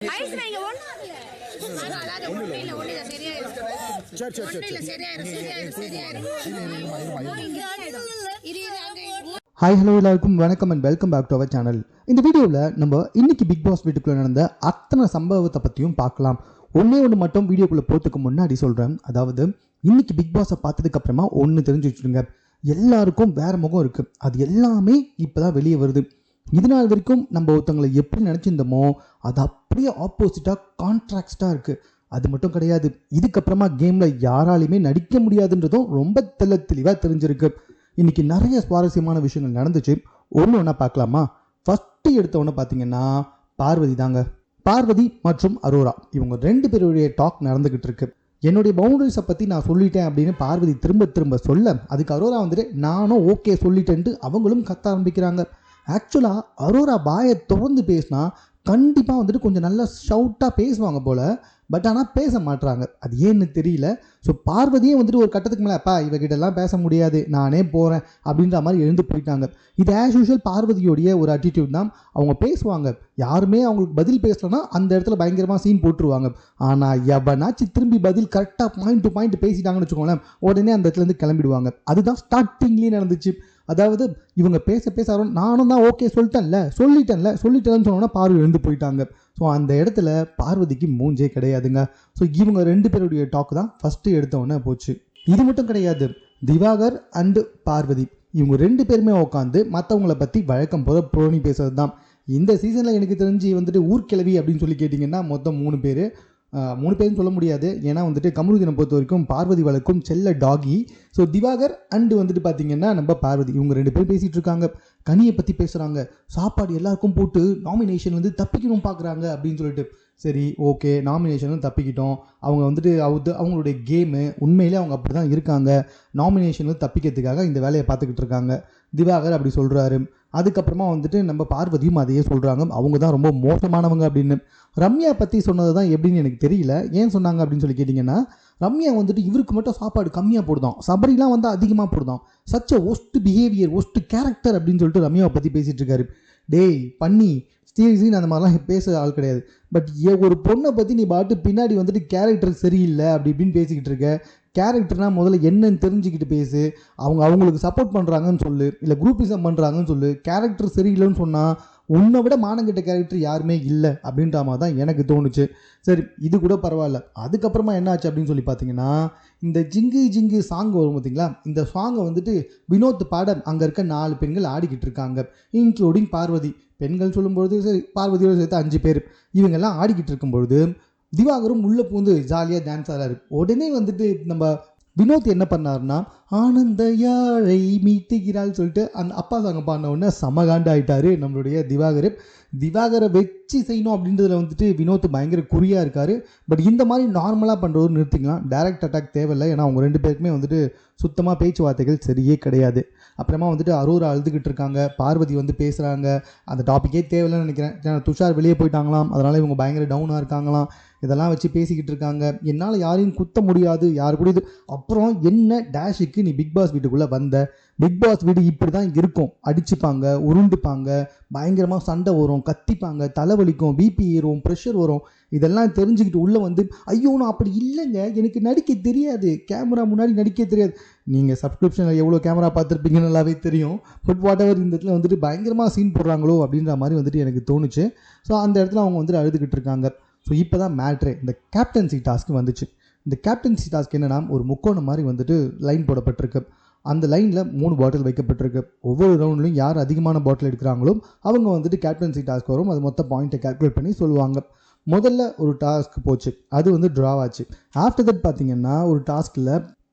Ice வைங்க hi hello எல்லாருக்கும் வணக்கம் and welcome back to our channel. இந்த வீடியோவில் நம்ம இன்னைக்கு பிக் பாஸ் வீட்டுக்குள்ளே நடந்த அத்தனை சம்பவத்தை பற்றியும் பார்க்கலாம். ஒன்று மட்டும் வீடியோக்குள்ளே போகிறதுக்கு முன்னாடி சொல்கிறேன். அதாவது இன்னைக்கு பிக் பாஸை பார்த்ததுக்கு அப்புறமா ஒன்று தெரிஞ்சு வச்சுருங்க, எல்லாருக்கும் வேற முகம் இருக்குது. அது எல்லாமே இப்போ தான் வெளியே வருது. இது நாள் வரைக்கும் நம்ம ஒருத்தவங்களை எப்படி நினச்சிருந்தோமோ அது அப்படியே ஆப்போசிட்டாக கான்ட்ராக்டாக இருக்குது. அது மட்டும் கிடையாது, இதுக்கப்புறமா கேமில் யாராலையுமே நடிக்க முடியாதுன்றதும் ரொம்ப தெளிவாக தெரிஞ்சிருக்கு. இன்றைக்கி நிறைய சுவாரஸ்யமான விஷயங்கள் நடந்துச்சு. ஒன்று பார்க்கலாமா? ஃபஸ்ட்டு எடுத்தவொன்னே பார்த்தீங்கன்னா பார்வதி தாங்க. பார்வதி மற்றும் அரோரா இவங்க ரெண்டு பேருடைய டாக் நடந்துக்கிட்டு இருக்கு. என்னுடைய பவுண்டரிஸை பற்றி நான் சொல்லிட்டேன் அப்படின்னு பார்வதி திரும்ப சொல்ல, அதுக்கு அரோரா வந்துட்டு நானும் ஓகே சொல்லிட்டேன்ட்டு அவங்களும் கத்த ஆரம்பிக்கிறாங்க. ஆக்சுவலாக அரோரா பாயை திறந்து பேசினா கண்டிப்பாக வந்துட்டு கொஞ்சம் நல்லா ஷவுட்டாக பேசுவாங்க போல். பட் ஆனால் பேச மாட்டுறாங்க, அது ஏன்னு தெரியல. ஸோ பார்வதியே வந்துட்டு ஒரு கட்டத்துக்கு மேலே அப்பா இவகிட்டெல்லாம் பேச முடியாது நானே போகிறேன் அப்படின்ற மாதிரி எழுந்து போயிட்டாங்க. இது ஆஸ் யூஷுவல் பார்வதியோடைய ஒரு அட்டிடியூட் தான். அவங்க பேசுவாங்க, யாருமே அவங்களுக்கு பதில் பேசலைன்னா அந்த இடத்துல பயங்கரமாக சீன் போட்டுருவாங்க. ஆனால் எவனாச்சு திரும்பி பதில் கரெக்டாக பாயிண்ட் டு பாயிண்ட் பேசிட்டாங்கன்னு வச்சுக்கோங்களேன், உடனே அந்த இடத்துலேருந்து கிளம்பிடுவாங்க. அதுதான் ஸ்டார்டிங்லேயே நடந்துச்சு. அதாவது இவங்க பேச நானும் தான் ஓகே சொல்லிட்டேன்னு சொன்னோன்னா பார்வதி எழுந்து போயிட்டாங்க. ஸோ அந்த இடத்துல பார்வதிக்கு மூஞ்சே கிடையாதுங்க. ஸோ இவங்க ரெண்டு பேருடைய டாக் தான் ஃபஸ்ட்டு எடுத்தவொடனே போச்சு. இது மட்டும் கிடையாது, திவாகர் அண்டு பார்வதி இவங்க ரெண்டு பேருமே உட்காந்து மற்றவங்கள பற்றி வழக்கம் போல புரணி பேசுறது தான். இந்த சீசனில் எனக்கு தெரிஞ்சு வந்துட்டு ஊர்கிழவி அப்படின்னு சொல்லி கேட்டிங்கன்னா மொத்தம் 3 பேர். 3 பேரும் சொல்ல முடியாது, ஏன்னா வந்துட்டு கமருதீனை பொறுத்த வரைக்கும் பார்வதி வழக்கும் செல்ல டாகி. ஸோ திவாகர் அண்டு வந்துட்டு பார்த்தீங்கன்னா நம்ம பார்வதி இவங்க 2 பேரும் பேசிகிட்டு இருக்காங்க. கனியை பற்றி பேசுகிறாங்க, சாப்பாடு எல்லாருக்கும் போட்டு நாமினேஷன் வந்து தப்பிக்கணும் பார்க்குறாங்க அப்படின்னு சொல்லிட்டு. சரி ஓகே, நாமினேஷனும் தப்பிக்கிட்டோம். அவங்க வந்துட்டு அவங்களுடைய கேமு உண்மையிலே அவங்க அப்படி தான் இருக்காங்க. நாமினேஷனும் தப்பிக்கிறதுக்காக இந்த வேலையை பார்த்துக்கிட்டு இருக்காங்க திவாகர் அப்படி சொல்கிறாரு. அதுக்கப்புறமா வந்துட்டு நம்ம பார்வதியும் அதையே சொல்கிறாங்க, அவங்க தான் ரொம்ப மோசமானவங்க அப்படின்னு. ரம்யா பற்றி சொன்னது தான் எப்படின்னு எனக்கு தெரியல. ஏன் சொன்னாங்க அப்படின்னு சொல்லி கேட்டிங்கன்னா, ரம்யா வந்துட்டு இவருக்கு மட்டும் சாப்பாடு கம்மியாக போடுதான், சபரிலாம் வந்து அதிகமாக போடுதான், such a worst behaviour worst character அப்படின்னு சொல்லிட்டு ரம்யாவை பற்றி பேசிகிட்டு இருக்காரு. டேய் பண்ணி ஸ்டீரிஸின் அந்த மாதிரிலாம் பேச ஆள் கிடையாது. பட் ஒரு பொண்ணை பற்றி நீ பாட்டு பின்னாடி வந்துட்டு கேரக்டர் சரியில்லை அப்படி இப்படின்னு பேசிக்கிட்டு இருக்க. கேரக்டர்னால் முதல்ல என்னன்னு தெரிஞ்சுக்கிட்டு பேசு. அவங்களுக்கு சப்போர்ட் பண்ணுறாங்கன்னு சொல்லு, இல்லை குரூப்பிசம் பண்ணுறாங்கன்னு சொல்லு. கேரக்டர் சரியில்லைன்னு சொன்னால் உன்னை விட மானங்கிட்ட கேரக்டர் யாருமே இல்லை அப்படின்ற மாதிரி தான் எனக்கு தோணுச்சு. சரி இது கூட பரவாயில்ல. அதுக்கப்புறமா என்ன ஆச்சு அப்படின்னு சொல்லி பார்த்தீங்கன்னா, இந்த ஜிங்கு சாங் வரும் பார்த்தீங்களா, இந்த சாங்கை வந்துட்டு வினோத் பாட அங்கே இருக்க 4 பெண்கள் ஆடிக்கிட்டு இருக்காங்க, இன்க்ளூடிங் பார்வதி. பெண்கள் சொல்லும்பொழுது சரி பார்வதியோடு சேர்த்து 5 பேர் இவங்கெல்லாம் ஆடிக்கிட்டு இருக்கும்பொழுது திவாகரும் உள்ளே பூந்து ஜாலியாக டான்ஸ் ஆடுறாரு. உடனே வந்துட்டு நம்ம வினோத் என்ன பண்ணாருன்னா, ஆனந்த யாழை மீட்டுகிறாள் சொல்லிட்டு அந்த அப்பா சாங்க பாடின உடனே சமகாண்டு ஆகிட்டாரு நம்மளுடைய திவாகரை வச்சு செய்யணும் அப்படின்றதுல வந்துட்டு வினோத் பயங்கர குறியாக இருக்கார். பட் இந்த மாதிரி நார்மலாக பண்ணுறது நிறுத்திக்கலாம், டைரக்ட் அட்டாக் தேவையில்லை. ஏன்னா அவங்க 2 பேருக்குமே வந்துட்டு சுத்தமாக பேச்சுவார்த்தைகள் சரியே கிடையாது. அப்புறமா வந்துட்டு அரோரா அழுதுகிட்டு இருக்காங்க, பார்வதி வந்து பேசுகிறாங்க. அந்த டாப்பிக்கே தேவையில்லைன்னு நினைக்கிறேன். துஷார் வெளியே போயிட்டாங்களாம், அதனால் இவங்க பயங்கர டவுனாக இருக்காங்களாம். இதெல்லாம் வச்சு பேசிக்கிட்டு இருக்காங்க. என்னால் யாரையும் குத்த முடியாது, யாரு கூட இது. அப்புறம் என்ன டேஷுக்கு நீ பிக் பாஸ் வீட்டுக்குள்ளே வந்த? பிக் பாஸ் வீடு இப்படி தான் இருக்கும், அடிச்சுப்பாங்க, உருண்டுப்பாங்க, பயங்கரமாக சண்டை வரும், கத்திப்பாங்க, தலைவலிக்கும், பிபி ஏறும், ப்ரெஷர் வரும். இதெல்லாம் தெரிஞ்சுக்கிட்டு உள்ளே வந்து ஐயோ நான் அப்படி இல்லைங்க, எனக்கு நடிக்க தெரியாது, கேமரா முன்னாடி நடிக்க தெரியாது. நீங்கள் சப்ஸ்கிரிப்ஷனில் எவ்வளோ கேமரா பார்த்துருப்பீங்கன்னு நல்லாவே தெரியும். பட் வாட் எவர் இந்த இடத்துல வந்துட்டு பயங்கரமாக சீன் போடுறாங்களோ அப்படின்ற மாதிரி வந்துட்டு எனக்கு தோணுச்சு. ஸோ அந்த இடத்துல அவங்க வந்துட்டு அழுதுகிட்டு இருக்காங்க. ஸோ இப்போ தான் மேட்ரே இந்த கேப்டன்சி டாஸ்க்கு வந்துச்சு. இந்த கேப்டன்சி டாஸ்க் என்னென்னா, ஒரு முக்கோணம் மாதிரி வந்துட்டு லைன் போடப்பட்டிருக்கு. அந்த லைனில் 3 பாட்டில் வைக்கப்பட்டிருக்கு. ஒவ்வொரு ரவுண்ட்லையும் யார் அதிகமான பாட்டில் எடுக்கிறாங்களோ அவங்க வந்துட்டு கேப்டன்சி டாஸ்க் வரும். அது மொத்த பாயிண்ட்டை கால்குலேட் பண்ணி சொல்லுவாங்க. முதல்ல ஒரு டாஸ்க் போச்சு, அது வந்து ட்ரா ஆச்சு. ஆஃப்டர் தட் பார்த்தீங்கன்னா ஒரு டாஸ்கில்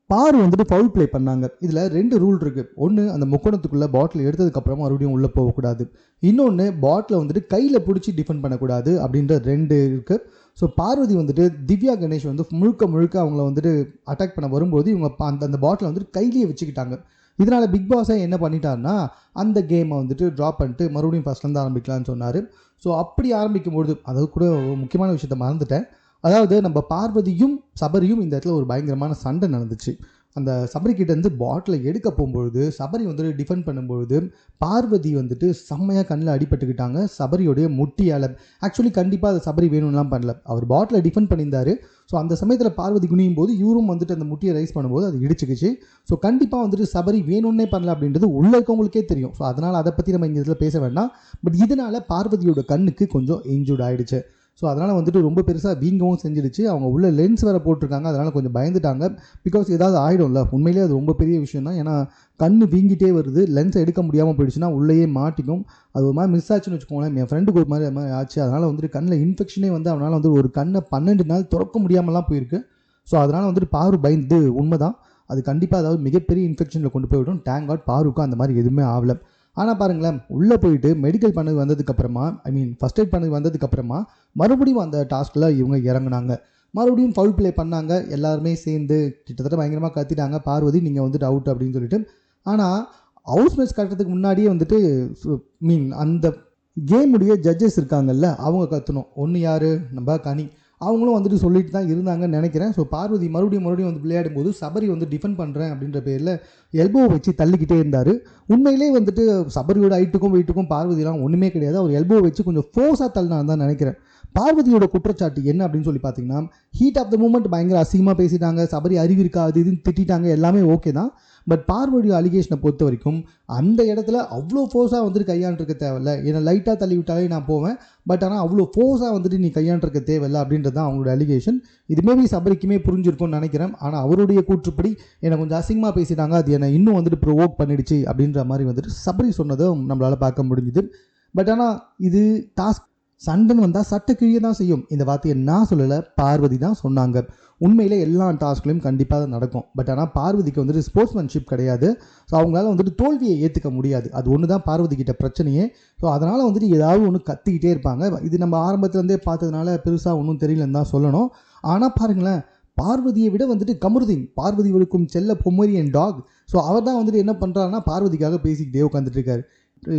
பாரு வந்துட்டு ஃபவுல் ப்ளே பண்ணாங்க. இதில் 2 ரூல் இருக்குது. ஒன்று, அந்த முக்கோணத்துக்குள்ளே பாட்டில் எடுத்ததுக்கப்புறமா மறுபடியும் உள்ளே போகக்கூடாது. இன்னொன்று, பாட்டிலை வந்துட்டு கையில் பிடிச்சி டிஃபெண்ட் பண்ணக்கூடாது அப்படின்ற 2 இருக்குது. ஸோ பார்வதி வந்துட்டு திவ்யா கணேஷ் வந்து முழுக்க அவங்கள வந்துட்டு அட்டாக் பண்ண வரும்போது இவங்க அந்த பாட்டிலை வந்துட்டு கையிலேயே வச்சுக்கிட்டாங்க. இதனால் பிக் பாஸை என்ன பண்ணிட்டாருன்னா, அந்த கேமை வந்துட்டு ட்ராப் பண்ணிட்டு மறுபடியும் ஃபஸ்ட்லேருந்து ஆரம்பிக்கலான்னு சொன்னார். ஸோ அப்படி ஆரம்பிக்கும்பொழுது, அதாவது கூட ஒரு முக்கியமான விஷயத்த மறந்துட்டேன். அதாவது நம்ம பார்வதியும் சபரியும் இந்த இடத்துல ஒரு பயங்கரமான சண்டை நடந்துச்சு. அந்த சபரி கிட்டேருந்து பாட்டிலை எடுக்க போகும்பொழுது சபரி வந்துட்டு டிஃபெண்ட் பண்ணும்பொழுது பார்வதி வந்துட்டு செம்மையாக கண்ணில் அடிபட்டுக்கிட்டாங்க சபரியோடைய முட்டியால். ஆக்சுவலி கண்டிப்பாக அது சபரி வேணும்லாம் பண்ணல, அவர் பாட்டிலை டிஃபெண்ட் பண்ணியிருந்தார். ஸோ அந்த சமயத்தில் பார்வதி குனியும் போது இவரும் வந்துட்டு அந்த முட்டியை ரைஸ் பண்ணும்போது அது இடிச்சுக்கிச்சு. ஸோ கண்டிப்பாக வந்துட்டு சபரி வேணும்னே பண்ணல அப்படின்றது உள்ளே இருக்கவங்களுக்கே தெரியும். ஸோ அதனால் அதை பற்றி நம்ம இங்கே இதில் பேச வேண்டாம். பட் இதனால் பார்வதியோட கண்ணுக்கு கொஞ்சம் இன்ஜூர்ட் ஆகிடுச்சு. ஸோ அதனால் வந்துட்டு ரொம்ப பெருசாக வீங்கவும் செஞ்சிடுச்சு. அவங்க உள்ள லென்ஸ் வேறு போட்டிருக்காங்க, அதனால் கொஞ்சம் பயந்துட்டாங்க. பிகாஸ் ஏதாவது ஆகிடும்ல, உண்மையிலே அது ரொம்ப பெரிய விஷயம் தான். ஏன்னா கண் வீங்கிட்டே வருது, லென்ஸை எடுக்க முடியாமல் போயிடுச்சுன்னா உள்ளேயே மாட்டிக்கும். அது ஒரு மாதிரி மிஸ் ஆச்சுன்னு வச்சுக்கோங்களேன். என் ஃப்ரெண்டுக்கு ஒரு மாதிரி ஆச்சு. அதனால் வந்துட்டு கண்ணில் இன்ஃபெக்ஷனே வந்து அவனால் வந்து ஒரு கண்ணை 12 நாள் திறக்க முடியாமலாம் போயிருக்கு. ஸோ அதனால் வந்துட்டு பாரு பயந்து உண்மை தான், அது கண்டிப்பாக அதாவது மிகப்பெரிய இன்ஃபெக்ஷனில் கொண்டு போய்விடும். தேங்க் காட் பாருக்கும் அந்த மாதிரி எதுவுமே ஆகலை. ஆனால் பாருங்களேன், உள்ளே போயிட்டு மெடிக்கல் பண்ணது வந்ததுக்கப்புறமா ஃபஸ்ட் எய்ட் பண்ணது வந்ததுக்கப்புறமா மறுபடியும் அந்த டாஸ்கில் இவங்க இறங்குனாங்க. மறுபடியும் ஃபவுல் ப்ளே பண்ணாங்க. எல்லாருமே சேர்ந்து கிட்டத்தட்ட பயங்கரமாக கத்திட்டாங்க, பார்வதி நீங்கள் வந்துட்டு அவுட் அப்படின்னு சொல்லிட்டு. ஆனால் ஹவுஸ் மேட்ச் கட்டுறதுக்கு முன்னாடியே வந்துட்டு அந்த கேமுடைய ஜட்ஜஸ் இருக்காங்கல்ல, அவங்க கற்றணும். ஒன்று யார், நம்ம கனி, அவங்களும் வந்துட்டு சொல்லிட்டு தான் இருந்தாங்கன்னு நினைக்கிறேன். ஸோ பார்வதி மறுபடியும் வந்து விளையாடும்போது சபரி வந்து டிஃபெண்ட் பண்ணுறேன் அப்படின்ற பேரில் எல்போ வச்சு தள்ளிக்கிட்டே இருந்தார். உண்மையிலே வந்துட்டு சபரியோட ஹைட்டுக்கும் வெயிட்டுக்கும் பார்வதிலாம் ஒன்றுமே கிடையாது. அவர் எல்போ வச்சு கொஞ்சம் ஃபோர்ஸாக தள்ளினான்னு தான் நினைக்கிறேன். பார்வதியோட குற்றச்சாட்டு என்ன அப்படின்னு சொல்லி பார்த்தீங்கன்னா, ஹீட் ஆஃப் த மூமெண்ட் பயங்கர அசிங்கமாக பேசிட்டாங்க, சபரி அறிவு இருக்கா அது இதுன்னு திட்டாங்க, எல்லாமே ஓகே தான். பட் பார்வதியோட அலிகேஷனை பொறுத்த வரைக்கும் அந்த இடத்துல அவ்வளோ ஃபோர்ஸாக வந்துட்டு கையாண்டிருக்க தேவையில்ல. என்னை லைட்டாக தள்ளி விட்டாலே நான் போவேன், பட் ஆனால் அவ்வளோ ஃபோர்ஸாக வந்துட்டு நீ கையாண்டிருக்க தேவையில்லை அப்படின்றது தான் அவங்களோட அலிகேஷன். இதுமே சபரிக்குமே புரிஞ்சிருக்கும்னு நினைக்கிறேன். ஆனால் அவருடைய கூற்றுப்படி என்னை கொஞ்சம் அசிங்கமாக பேசிட்டாங்க, அது என்னை இன்னும் வந்துட்டு ப்ரொவோக் பண்ணிடுச்சு அப்படின்ற மாதிரி வந்துட்டு சபரி சொன்னதும் நம்மளால் பார்க்க முடிஞ்சுது. பட் ஆனால் இது டாஸ்க் சண்டன் வந்தால் சட்ட கிழிய தான் செய்யும். இந்த வார்த்தையை நான் சொல்லலை, பார்வதி தான் சொன்னாங்க. உண்மையிலே எல்லா டாஸ்க்லையும் கண்டிப்பாக தான் நடக்கும். பட் ஆனால் பார்வதிக்கு வந்துட்டு ஸ்போர்ட்ஸ்மேன்ஷிப் கிடையாது. ஸோ அவங்களால வந்துட்டு தோல்வியை ஏற்றுக்க முடியாது. அது ஒன்று தான் பார்வதி கிட்ட பிரச்சனையே. ஸோ அதனால் வந்துட்டு ஏதாவது ஒன்று கத்திக்கிட்டே இருப்பாங்க. இது நம்ம ஆரம்பத்துலேருந்தே பார்த்ததுனால பெருசாக ஒன்றும் தெரியலன்னு தான் சொல்லணும். ஆனால் பாருங்களேன், பார்வதியை விட வந்துட்டு கமருதீன், பார்வதி விழுக்கும் செல்ல பொம்மரியன் டாக், ஸோ அவர் தான் வந்துட்டு என்ன பண்ணுறாருன்னா பார்வதிக்காக பேசிக்கிட்டே உட்காந்துட்டு இருக்காரு.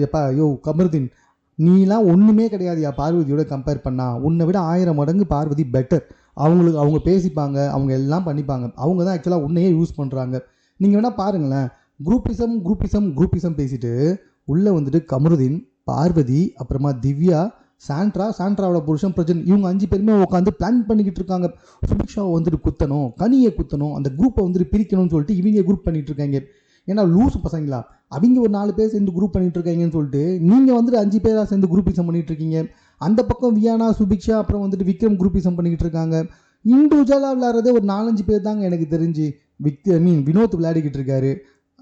எப்பா யோ கமருதீன், நீலாம் ஒன்றுமே கிடையாதுயா பார்வதியோட கம்பேர் பண்ணா, உன்னை விட 1000 மடங்கு பார்வதி பெட்டர். அவங்க பேசிப்பாங்க, அவங்க எல்லாம் பண்ணிப்பாங்க. அவங்க தான் ஆக்சுவலாக உன்னையே யூஸ் பண்ணுறாங்க. நீங்கள் வேணால் பாருங்களேன், குரூப்பிசம் பேசிட்டு உள்ளே வந்துட்டு கமருதீன், பார்வதி, அப்புறமா திவ்யா, சாண்ட்ராவோட புருஷன் பிரஜன், இவங்க 5 பேருமே உட்காந்து பிளான் பண்ணிக்கிட்டு இருக்காங்க. சுபிக்ஷாவை வந்துட்டு குத்தணும், கனியை குத்தணும், அந்த குரூப்பை வந்துட்டு பிரிக்கணும்னு சொல்லிட்டு இவங்க குரூப் பண்ணிகிட்டு இருக்காங்க. ஏன்னா லூஸ் பசங்களா, அவங்க ஒரு 4 பேர் சேர்ந்து குரூப் பண்ணிட்டு இருக்காங்கன்னு சொல்லிட்டு நீங்கள் வந்துட்டு 5 பேராக சேர்ந்து குரூப்பிசம் பண்ணிட்டு இருக்கீங்க. அந்த பக்கம் வியானா, சுபிக்ஷா, அப்புறம் வந்துட்டு விக்ரம் குரூப்பிசம் பண்ணிக்கிட்டு இருக்காங்க. இண்டிவிஜுவலாக விளையாடுறதே ஒரு 4-5 பேர் தாங்க எனக்கு தெரிஞ்சு. வினோத் விளையாடிக்கிட்டு இருக்காரு.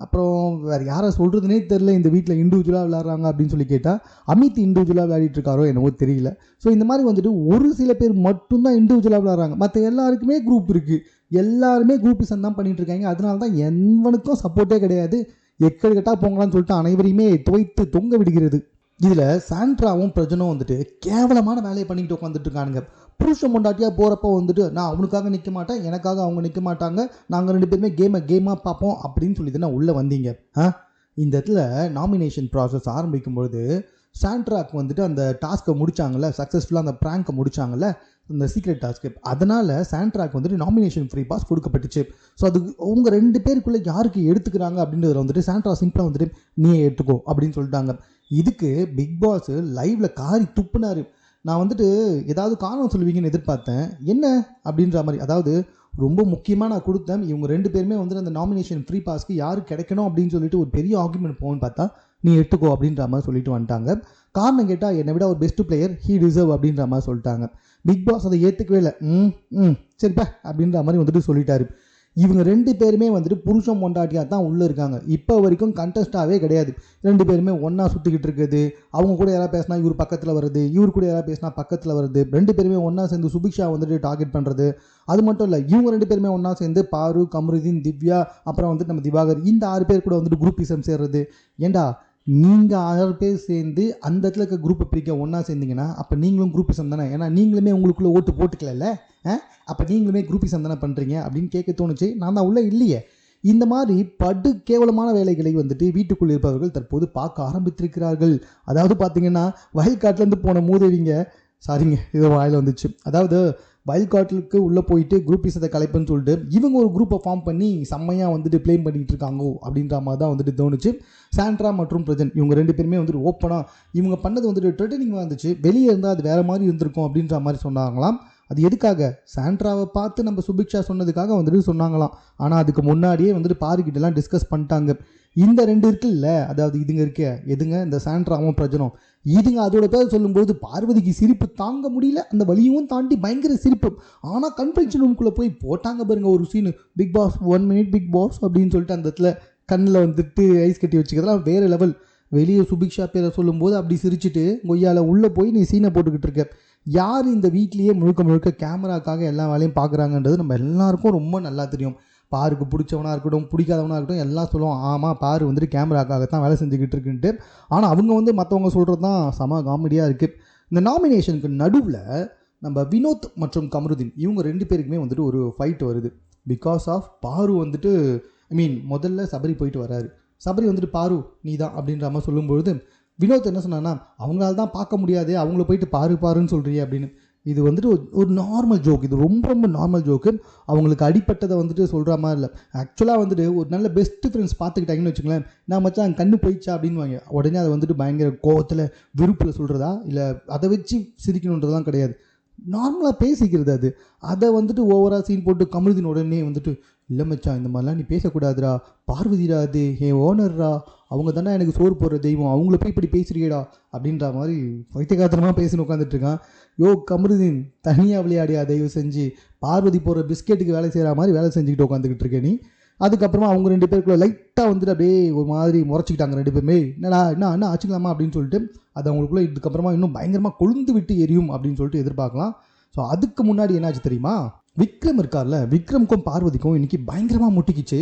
அப்புறம் வேறு யாரை சொல்கிறதுனே தெரில, இந்த வீட்டில் இண்டிவிஜுவலாக விளையாடுறாங்க அப்படின்னு சொல்லி கேட்டால் அமித் இண்டிவிஜுவலாக விளையாடிட்டு இருக்காரோ என்னவோ தெரியல. ஸோ இந்த மாதிரி வந்துட்டு ஒரு சில பேர் மட்டும்தான் இண்டிவிஜுவலாக விளையாடுறாங்க, மற்ற எல்லாருக்குமே குரூப் இருக்குது. எல்லாருமே குரூப்பிசம் தான் பண்ணிகிட்டு இருக்காங்க. அதனால தான் எவனுக்கும் சப்போர்ட்டே கிடையாது. எக்கடி கட்டா போங்களான்னு சொல்லிட்டு அனைவரையுமே துவைத்து தொங்க விடுகிறது. இதில் சாண்ட்ராவும் பிரஜனும் வந்துட்டு கேவலமான வேலையை பண்ணிக்கிட்டு உட்காந்துட்டு இருக்கானுங்க. புருஷன் பொண்டாட்டியாக போகிறப்போ வந்துட்டு நான் அவனுக்காக நிற்க மாட்டேன், எனக்காக அவங்க நிற்க மாட்டாங்க, நாங்கள் 2 பேருமே கேமாக பார்ப்போம் அப்படின்னு சொல்லி தானே உள்ளே வந்தீங்க. இந்த இடத்துல நாமினேஷன் ப்ராசஸ் ஆரம்பிக்கும்பொழுது சாண்ட்ராக்கு வந்துட்டு அந்த டாஸ்க்கை முடித்தாங்கல்ல, சக்ஸஸ்ஃபுல்லாக அந்த ப்ராங்கை முடித்தாங்கல்ல, இந்த சீக்ரெட் டாஸ்க்கு, அதனால் சாண்ட்ராக்கு வந்துட்டு நாமினேஷன் ஃப்ரீ பாஸ் கொடுக்கப்பட்டுச்சு. ஸோ அது அவங்க 2 பேருக்குள்ளே யாருக்கு எடுத்துக்கிறாங்க அப்படின்றத வந்துட்டு சாண்ட்ரா சிம்பிளாக வந்துட்டு நீயே எடுத்துக்கோ அப்படின்னு சொல்லிட்டாங்க. இதுக்கு பிக் பாஸ் லைவில் காரி துப்புனாரு. நான் வந்துட்டு ஏதாவது காரணம் சொல்லுவீங்கன்னு எதிர்பார்த்தேன், என்ன அப்படின்ற மாதிரி. அதாவது ரொம்ப முக்கியமாக நான் கொடுத்தேன், இவங்க 2 பேருமே வந்துட்டு அந்த நாமினேஷன் ஃப்ரீ பாஸ்க்கு யார் கிடைக்கணும் அப்படின்னு சொல்லிட்டு ஒரு பெரிய ஆர்குமெண்ட் போகணும்னு பார்த்தா நீ எடுத்துக்கோ அப்படின்ற மாதிரி சொல்லிட்டு வந்துட்டாங்க. காரணம் கேட்டால் என்னை விட ஒரு பெஸ்ட் பிளேயர், ஹீ டிசர்வ் அப்படின்ற மாதிரி சொல்லிட்டாங்க. பிக் பாஸ் அதை ஏற்றுக்கவே இல்லை. சரிப்பா அப்படின்ற மாதிரி வந்துட்டு சொல்லிட்டாரு. இவங்க 2 பேருமே வந்துட்டு புருஷன் பொண்டாட்டியாக தான் உள்ளே இருக்காங்க. இப்போ வரைக்கும் கண்டஸ்டாகவே கிடையாது. 2 பேருமே ஒன்றா சுற்றிக்கிட்டு இருக்குது. அவங்க கூட யாராவது பேசினா இவர் பக்கத்தில் வருது, இவர் கூட யாராவது பேசினா பக்கத்தில் வருது. 2 பேருமே ஒன்றா சேர்ந்து சுபிக்ஷா வந்துட்டு டார்கெட் பண்ணுறது. அது மட்டும் இல்லை, இவங்க 2 பேருமே ஒன்றா சேர்ந்து பாரு, கமருதீன், திவ்யா, அப்புறம் வந்துட்டு நம்ம திவாகர், இந்த 6 பேர் கூட வந்துட்டு குரூப்பிசம் சேர்றது. ஏண்டா நீங்கள் 6 பேர் சேர்ந்து அந்த இடத்துல இருக்க குரூப்பை பிரிக்க ஒன்றா சேர்ந்தீங்கன்னா அப்போ நீங்களும் குரூப்பிசம் தானே? ஏன்னா நீங்களுமே உங்களுக்குள்ளே ஓட்டு போட்டுக்கல, அப்போ நீங்களுமே குரூப்பிசம் தானே பண்ணுறீங்க அப்படின்னு கேட்க தோணுச்சு. நான் தான் உள்ளே இல்லையே. இந்த மாதிரி படு கேவலமான வேலைகளை வந்துட்டு வீட்டுக்குள் இருப்பவர்கள் தற்போது பார்க்க ஆரம்பித்திருக்கிறார்கள். அதாவது பார்த்தீங்கன்னா வயல்காட்டிலேருந்து போன மூதேவிங்க சாரிங்க இது வாயில் வந்துச்சு. அதாவது வைல்ட் கார்டுக்கு உள்ளே போயிட்டு குரூப் பீஸத்தை கலைப்புன்னு சொல்லிட்டு இவங்க ஒரு குரூப்பை ஃபார்ம் பண்ணி செம்மையாக வந்துட்டு ப்ளேம் பண்ணிகிட்டு இருக்காங்கோ அப்படின்ற மாதிரி தான் வந்துட்டு தோணுச்சு. சாண்ட்ரா மற்றும் பிரஜன் இவங்க 2 பேருமே வந்துட்டு ஓப்பனாக இவங்க பண்ணது வந்துட்டு ட்ரெட்டனிங்காக இருந்துச்சு. வெளியே இருந்தால் அது வேறு மாதிரி இருந்திருக்கும் அப்படின்ற மாதிரி சொன்னாங்களாம். அது எதுக்காக? சாண்ட்ராவை பார்த்து நம்ம சுபிக்ஷா சொன்னதுக்காக வந்துட்டு சொன்னாங்களாம். ஆனால் அதுக்கு முன்னாடியே வந்துட்டு பாருக்கிட்டலாம் டிஸ்கஸ் பண்ணிட்டாங்க. இந்த 2 இருக்குல்ல, அதாவது இதுங்க இருக்கே எதுங்க, இந்த சாண்ட்ராவும் பிரஜனும், இதுங்க அதோட பேர் சொல்லும்போது பார்வதிக்கு சிரிப்பு தாங்க முடியல. அந்த வலியும் தாண்டி பயங்கர சிரிப்பு. ஆனால் கன்ஃபென்ஷன் ரூம்குள்ளே போய் போட்டாங்க பாருங்க ஒரு scene, big boss 1 minute big boss அப்படின்னு சொல்லிட்டு அந்த இடத்துல கண்ணில் வந்துட்டு ஐஸ் கட்டி வச்சுக்கிறதுலாம் வேறு லெவல். வெளியே சுபிக்ஷா பேரை சொல்லும்போது அப்படி சிரிச்சுட்டு கொய்யால உள்ளே போய் நீ சீனை போட்டுக்கிட்டு இருக்க. யார் இந்த வீட்லேயே முழுக்க முழுக்க கேமராக்காக எல்லா வேலையும் பார்க்குறாங்கன்றது நம்ம எல்லாருக்கும் ரொம்ப நல்லா தெரியும். பாருக்கு பிடிச்சவனாக இருக்கட்டும் பிடிக்காதவனாக இருக்கட்டும் எல்லாம் சொல்லுவோம், ஆமாம் பாரு வந்துட்டு கேமராக்காகத்தான் வேலை செஞ்சுக்கிட்டு இருக்குன்ட்டு. ஆனால் அவங்க வந்து மற்றவங்க சொல்கிறது தான் செம காமெடியாக இருக்குது. இந்த நாமினேஷனுக்கு நடுவில் நம்ம வினோத் மற்றும் கமருதீன் இவங்க 2 பேருக்குமே வந்துட்டு ஒரு ஃபைட் வருது. பிகாஸ் ஆஃப் பாரு வந்துட்டு முதல்ல சபரி போயிட்டு வராரு. சபரி வந்துட்டு பாரு நீ தான் அப்படின்ற மாதிரி சொல்லும்பொழுது வினோத் என்ன சொன்னான்னா, அவங்களால தான் பார்க்க முடியாது, அவங்கள போயிட்டு பாருன்னு சொல்கிறியே அப்படின்னு. இது வந்துட்டு ஒரு நார்மல் ஜோக், இது ரொம்ப ரொம்ப நார்மல் ஜோக்கு. அவங்களுக்கு அடிப்பட்டதை வந்துட்டு சொல்கிற மாதிரி இல்லை. ஆக்சுவலாக வந்துட்டு ஒரு நல்ல பெஸ்ட் ஃப்ரெண்ட்ஸ் பார்த்துக்கிட்டாங்கன்னு வச்சுங்களேன், நான் மச்சான் கண்ணு போயிடுச்சா அப்படின்வாங்க. உடனே அதை வந்துட்டு பயங்கர கோவத்தில் விருப்பில் சொல்கிறதா இல்லை அதை வச்சு சிரிக்கணுன்றதுலாம் கிடையாது, நார்மலாக பேசிக்கிறது அது. அதை வந்துட்டு ஓவராக சீன் போட்டு கமருதீன் உடனே வந்துட்டு இல்லை மச்சான் இந்த மாதிரிலாம் நீ பேசக்கூடாதுரா, பார்வதிரா அது என் ஓனர்ரா, அவங்க தானே எனக்கு சோறு போடுற தெய்வம், அவங்கள போய் இப்படி பேசுறியடா அப்படின்ற மாதிரி வைத்தியகாத்திரமாக பேசின்னு உட்காந்துட்ருக்கான். யோ கமருதீன் தனியாக விளையாடியா, தயவு செஞ்சு பார்வதி போடுற பிஸ்கெட்டுக்கு வேலை செய்கிற மாதிரி வேலை செஞ்சுக்கிட்டு உட்காந்துக்கிட்டு இருக்கேன் நீ. அதுக்கப்புறமா அவங்க 2 பேருக்குள்ள லைட்டாக வந்துட்டு அப்படியே ஒரு மாதிரி முறைச்சிக்கிட்டாங்க 2 பேருமே. என்னடா என்ன ஆச்சுக்கலாமா அப்படின்னு சொல்லிட்டு அது அவங்களுக்குள்ள இதுக்கப்புறமா இன்னும் பயங்கரமாக கொழுந்து விட்டு எரியும் அப்படின்னு சொல்லிட்டு எதிர்பார்க்கலாம். ஸோ அதுக்கு முன்னாடி என்னாச்சு தெரியுமா, விக்ரம் இருக்கார்ல, விக்ரமுக்கும் பார்வதிக்கும் இன்றைக்கி பயங்கரமாக முட்டிக்கிச்சு.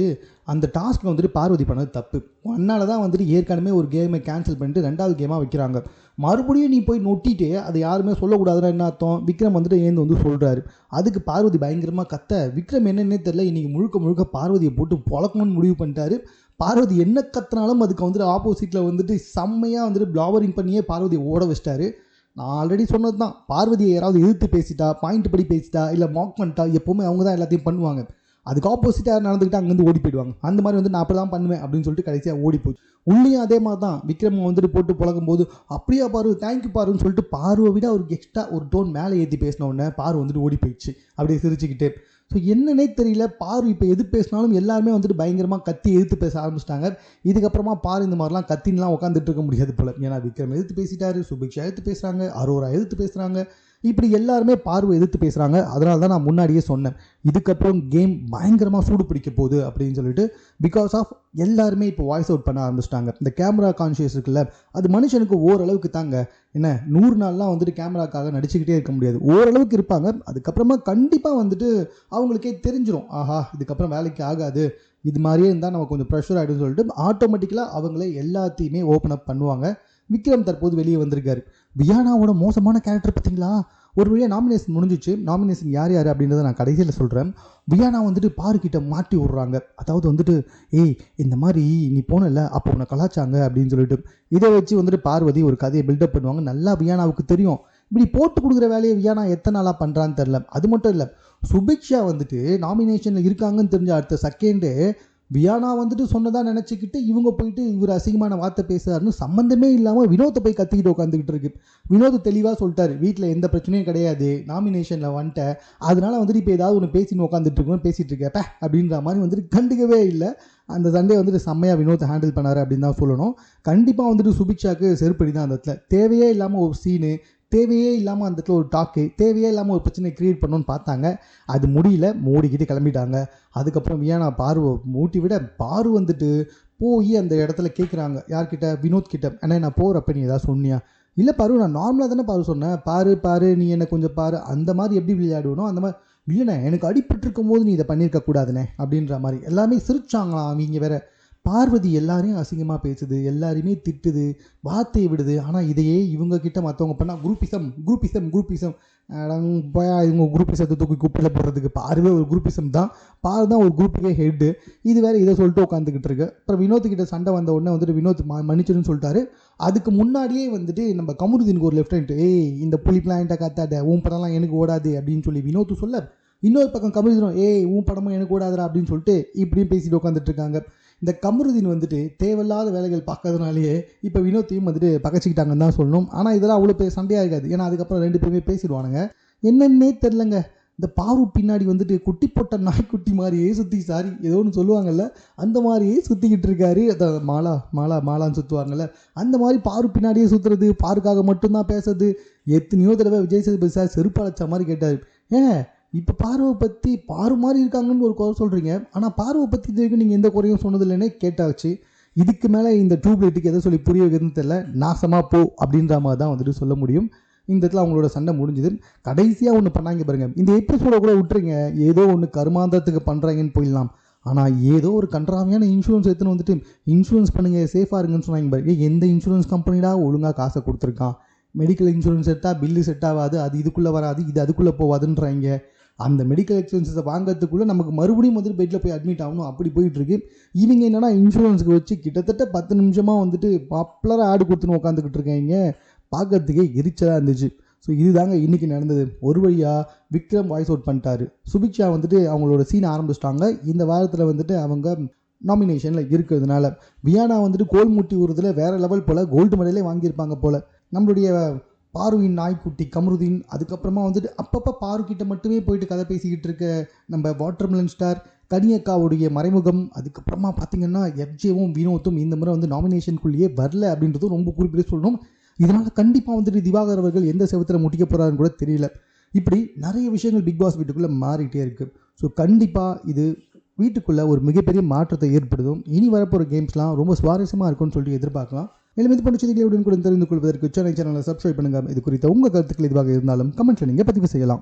அந்த டாஸ்க்கில் வந்துட்டு பார்வதி பண்ணது தப்பு. அதனால தான் வந்துட்டு ஏற்கனவே ஒரு கேமை கேன்சல் பண்ணிட்டு 2வது கேமாக வைக்கிறாங்க. மறுபடியும் நீ போய் நொட்டிட்டு அதை யாருமே சொல்லக்கூடாதுன்னா என்ன அர்த்தம்? விக்ரம் வந்துட்டு ஏந்து வந்து சொல்கிறாரு. அதுக்கு பார்வதி பயங்கரமாக கத்த, விக்ரம் என்னன்னே தெரியல இன்றைக்கி முழுக்க முழுக்க பார்வதியை போட்டு பொழக்கணும்னு முடிவு பண்ணிட்டாரு. பார்வதி என்ன கத்துனாலும் அதுக்கு வந்துட்டு ஆப்போசிட்டில் வந்துட்டு செம்மையாக வந்துட்டு ப்ளாவரிங் பண்ணியே பார்வதியை ஓட வச்சிட்டாரு. நான் ஆல்ரெடி சொன்னது தான், பார்வதியை யாராவது எதிர்த்து பேசிட்டா, பாயிண்ட் படி பேசிட்டா, இல்லை மார்க் பண்ணிட்டா எப்போவுமே அவங்க தான் எல்லாத்தையும் பண்ணுவாங்க. அதுக்கு ஆப்போசிட்டாக நடந்துக்கிட்டு அங்கேருந்து ஓடி போயிடுவாங்க. அந்த மாதிரி வந்து நான் அப்படி தான் பண்ணுவேன் அப்படின்னு சொல்லிட்டு கடைசியாக ஓடி போச்சு. உள்ளேயும் அதே மாதிரி தான் விக்ரம் வந்துட்டு போட்டு பழகும் போது அப்படியா பாரு தேங்க்யூ பாருன்னு சொல்லிட்டு பார்வை விட அவருக்கு எக்ஸ்ட்ரா ஒரு டோன் மேலே ஏற்றி பேசின உடனே பாரு வந்துட்டு ஓடி போயிடுச்சு அப்படியே சிரிச்சுக்கிட்டே. ஸோ என்னன்னே தெரியல, பாரு இப்போ எது பேசினாலும் எல்லாருமே வந்துட்டு பயங்கரமாக கத்தி எதிர்த்து பேச ஆரம்பிச்சிட்டாங்க. இதுக்கப்புறமா பாரு இந்த மாதிரிலாம் கத்தின்லாம் உட்காந்துட்டு இருக்க முடியாது போல. ஏன்னா விக்ரம் எதிர்த்து பேசிட்டாரு, சுபிக்ஷா எதிர்த்து பேசுகிறாங்க, அரோரா எதிர்த்து பேசுகிறாங்க, இப்படி எல்லாருமே பார்வை எதிர்த்து பேசுகிறாங்க. அதனால தான் நான் முன்னாடியே சொன்னேன் இதுக்கப்புறம் கேம் பயங்கரமாக சூடு பிடிக்க போகுது அப்படின்னு சொல்லிட்டு. பிகாஸ் ஆஃப் எல்லாருமே இப்போ வாய்ஸ் அவுட் பண்ண ஆரம்பிச்சிட்டாங்க. இந்த கேமரா கான்ஷியஸ் இருக்குல்ல, அது மனுஷனுக்கு ஓரளவுக்கு தாங்க. என்ன 100 நாள்லாம் வந்துட்டு கேமராக்காக நடிச்சுக்கிட்டே இருக்க முடியாது, ஓரளவுக்கு இருப்பாங்க. அதுக்கப்புறமா கண்டிப்பாக வந்துட்டு அவங்களுக்கே தெரிஞ்சிடும், ஆஹா இதுக்கப்புறம் வேலைக்கு ஆகாது, இது மாதிரியே இருந்தால் நம்ம கொஞ்சம் ப்ரெஷர் ஆகிடும்னு சொல்லிட்டு ஆட்டோமேட்டிக்கலாக அவங்களே எல்லாத்தையுமே ஓப்பன் அப் பண்ணுவாங்க. விக்ரம் தற்போது வெளியே வந்திருக்காரு. வியானாவோட மோசமான கேரக்டர் பார்த்தீங்களா, ஒரு வழியாக நாமினேஷன் முடிஞ்சிச்சு. நாமினேஷன் யார் யார் அப்படின்றத நான் கடைசியில் சொல்கிறேன். வியானா வந்துட்டு பாருக்கிட்ட மாட்டி விட்றாங்க. அதாவது வந்துட்டு ஏய் இந்த மாதிரி நீ போனல அப்போ உன்னை கலாச்சாங்க அப்படின்னு சொல்லிட்டு இதை வச்சு வந்துட்டு பார்வதி ஒரு கதையை பில்டப் பண்ணுவாங்க. நல்லா வியானாவுக்கு தெரியும். இப்படி போட்டு கொடுக்குற வேலையை வியானா எத்தனை நாளாக பண்ணுறான்னு தெரில. அது மட்டும் இல்லை, சுபிக்ஷா வந்துட்டு நாமினேஷனில் இருக்காங்கன்னு தெரிஞ்ச அடுத்த செகண்டு வியானா வந்துட்டு சொன்னதாக நினச்சிக்கிட்டு இவங்க போயிட்டு இவர் அசிங்கமான வார்த்தை பேசுறாருன்னு சம்மந்தமே இல்லாமல் வினோத்தை போய் கத்திக்கிட்டு உட்காந்துக்கிட்டு இருக்கு. வினோத் தெளிவாக சொல்லிட்டாரு, வீட்டில் எந்த பிரச்சனையும் கிடையாது, நாமினேஷனில் வந்துட்டேன், அதனால வந்துட்டு இப்போ ஏதாவது ஒன்று பேசின்னு உட்காந்துட்டு இருக்கோன்னு பேசிகிட்டு இருக்கப்ப அப்படின்ற மாதிரி வந்துட்டு கண்டுக்கவே இல்லை. அந்த சண்டே வந்துட்டு செம்மையாக வினோத்தை ஹேண்டில் பண்ணார் அப்படின்னு தான் சொல்லணும். கண்டிப்பாக வந்துட்டு சுபிக்ஷாவுக்கு செருப்படி தான் அந்த இடத்துல. தேவையே இல்லாமல் ஒரு சீனு, தேவையே இல்லாமல் அந்த இடத்துல ஒரு டாக்கு, தேவையே இல்லாமல் ஒரு பிரச்சனை க்ரியேட் பண்ணணும்னு பார்த்தாங்க. அது முடியல, மூடிக்கிட்டு கிளம்பிட்டாங்க. அதுக்கப்புறம் வியானா பார்வை மூட்டி விட பாரு வந்துட்டு போய் அந்த இடத்துல கேட்குறாங்க யார்கிட்ட, வினோத் கிட்ட, அண்ணா நான் போகிறப்ப நீ ஏதாவது சொன்னியா? இல்லை பாரு நான் நார்மலாக தானே பாரு சொன்னேன், பாரு நீ என்னை கொஞ்சம் பாரு, அந்த மாதிரி எப்படி விளையாடுவணும் அந்த மாதிரி. இல்லைண்ணே எனக்கு அடிபட்டு இருக்கும் போது நீ இதை பண்ணியிருக்க கூடாதுண்ணே அப்படின்ற மாதிரி எல்லாமே சிரிச்சாங்களாம். அவங்க வேற பார்வதி எல்லாரையும் அசிங்கமாக பேசுது, எல்லாரையுமே திட்டுது, வார்த்தையை விடுது. ஆனால் இதையே இவங்க கிட்ட மற்றவங்க பண்ணால் குரூப்பிசம் குரூப்பிசம் குரூப்பிசம் இவங்க குரூப்பிசத்தை தூக்கி குப்பையில் போடுறதுக்கு பாருவே ஒரு குரூப்பிசம் தான். பாரு தான் ஒரு குரூப்புக்கே ஹெட்டு. இது வேறு இதை சொல்லிட்டு உட்காந்துக்கிட்டு இருக்கு. அப்புறம் வினோத்துக்கிட்ட சண்டை வந்த உடனே வந்துட்டு வினோத் மன்னிச்சிடுன்னு சொல்லிட்டாரு. அதுக்கு முன்னாடியே வந்துட்டு நம்ம கமருதீனுக்கு ஒரு லெஃப்ட் ஹேண்ட், இந்த புலி பிளான்ட்டை காத்தாட்ட உன் படம்லாம் எனக்கு ஓடாது அப்படின்னு சொல்லி வினோத்து சொல்ல, இன்னொரு பக்கம் கமருதீனும் உன் படமும் எனக்கு ஓடாதுடா அப்படின்னு சொல்லிட்டு இப்படியும் பேசிட்டு உட்காந்துட்டு இருக்காங்க. இந்த கமருதீன் வந்துட்டு தேவையில்லாத வேலைகள் பார்க்கறதுனாலேயே இப்போ வினோத்தையும் வந்துட்டு பகச்சிக்கிட்டாங்கன்னு தான் சொல்லணும். ஆனால் இதெல்லாம் அவ்வளோ பெரிய சண்டையாக இருக்காது. ஏன்னா அதுக்கப்புறம் 2 பேருமே பேசிடுவானுங்க. என்னன்னே தெரிலங்க, இந்த பாரு பின்னாடி வந்துட்டு குட்டி போட்ட நாய்க்குட்டி மாதிரியே சுற்றி, சாரி ஏதோ ஒன்று சொல்லுவாங்கல்ல, அந்த மாதிரியே சுற்றிக்கிட்டு இருக்காரு. அதை மாலான்னு சுற்றுவாங்கல்ல, அந்த மாதிரி பாரு பின்னாடியே சுற்றுறது, பாருக்காக மட்டும்தான் பேசுறது. எத்தனையோ தடவை விஜய் சேதுபதி சார் செருப்பாளச்ச மாதிரி கேட்டார். இப்போ பார்வை பற்றி பாரு மாதிரி இருக்காங்கன்னு ஒரு குறை சொல்கிறீங்க, ஆனால் பார்வை பற்றி இது வரைக்கும் நீங்கள் எந்த குறையும் சொன்னதில்லைன்னே கேட்டாச்சு. இதுக்கு மேலே இந்த டியூப்லைட்டுக்கு எதை சொல்லி புரிய வைக்கிறதுன்னு தெரியல. நாசமாக போ அப்படின்ற மாதிரி தான் வந்துட்டு சொல்ல முடியும். இந்த இடத்துல அவங்களோட சண்டை முடிஞ்சுது. கடைசியாக ஒன்று பண்ணாங்க பாருங்கள், இந்த எபிசோட கூட விட்டுருங்க, ஏதோ ஒன்று கருமாந்தத்துக்கு பண்ணுறாங்கன்னு போயிடலாம். ஆனால் ஏதோ ஒரு கன்றாமையான இன்சூரன்ஸ் எடுத்துன்னு வந்துட்டு இன்சூரன்ஸ் பண்ணுங்கள் சேஃபாக இருங்கன்னு சொன்னாங்க பாருங்க. எந்த இன்சூரன்ஸ் கம்பெனிடா ஒழுங்காக காசை கொடுத்துருக்கான்? மெடிக்கல் இன்சூரன்ஸ் எடுத்தால் பில்லு செட் ஆகாது, அது இதுக்குள்ளே வராது, இது அதுக்குள்ளே போகாதுன்றாங்க. அந்த மெடிக்கல் எக்ஸ்பென்சஸை வாங்கிறதுக்குள்ளே நமக்கு மறுபடியும் வந்துட்டு பெட்டில் போய் அட்மிட் ஆகணும், அப்படி போயிட்டுருக்கு. இவங்க என்னென்னா இன்சூரன்ஸுக்கு வச்சு கிட்டத்தட்ட 10 நிமிஷமாக வந்துட்டு பாப்புலராக ஆடு கொடுத்துன்னு உட்காந்துக்கிட்டு இருக்காங்க. பார்க்கறதுக்கே எரிச்சலாக இருந்துச்சு. ஸோ இதுதாங்க இன்றைக்கி நடந்தது. ஒரு வழியாக விக்ரம் வாய்ஸ் அவுட் பண்ணிட்டாரு. சுபிக்ஷா வந்துட்டு அவங்களோட சீனை ஆரம்பிச்சிட்டாங்க. இந்த வாரத்தில் வந்துட்டு அவங்க நாமினேஷனில் இருக்கிறதுனால வியானா வந்துட்டு கோல் முட்டி ஊறதுல வேறு லெவல் போல் கோல்டு மெடலே வாங்கியிருப்பாங்க போல். நம்மளுடைய பாருவின் நாய்க்குட்டி கமருதீன், அதுக்கப்புறமா வந்துட்டு அப்பப்போ பாருக்கிட்ட மட்டுமே போயிட்டு கதை பேசிக்கிட்டு இருக்க நம்ம வாட்டர்மெலன் ஸ்டார் கனியக்காவுடைய மறைமுகம், அதுக்கப்புறமா பார்த்திங்கன்னா எஃப்ஜேவும் வினோத்தும் இந்த முறை வந்து நாமினேஷனுக்குள்ளேயே வரல அப்படின்றதும் ரொம்ப குறிப்பிட்டு சொல்லணும். இதனால் கண்டிப்பாக வந்துட்டு திவாகர் அவர்கள் எந்த செவத்தில் முட்டிக்க போகிறாருன்னு கூட தெரியல. இப்படி நிறைய விஷயங்கள் பிக் பாஸ் வீட்டுக்குள்ளே மாறிட்டே இருக்குது. ஸோ கண்டிப்பாக இது வீட்டுக்குள்ளே ஒரு மிகப்பெரிய மாற்றத்தை ஏற்படுத்தும். இனி வரப்போகிற கேம்ஸ்லாம் ரொம்ப சுவாரஸ்யமாக இருக்கும்னு சொல்லிட்டு எதிர்பார்க்கலாம். மேலும் இது போன்ற செய்திகளை உடனுக்குடன் தெரிந்து கொள்வதற்கு சேனலை சப்ஸ்கிரைப் பண்ணுங்கள். இது குறித்த உங்கள் கருத்துக்கள் எதுவாக இருந்தாலும் கமெண்ட்ஸில் நீங்கள் பதிவு செய்யலாம்.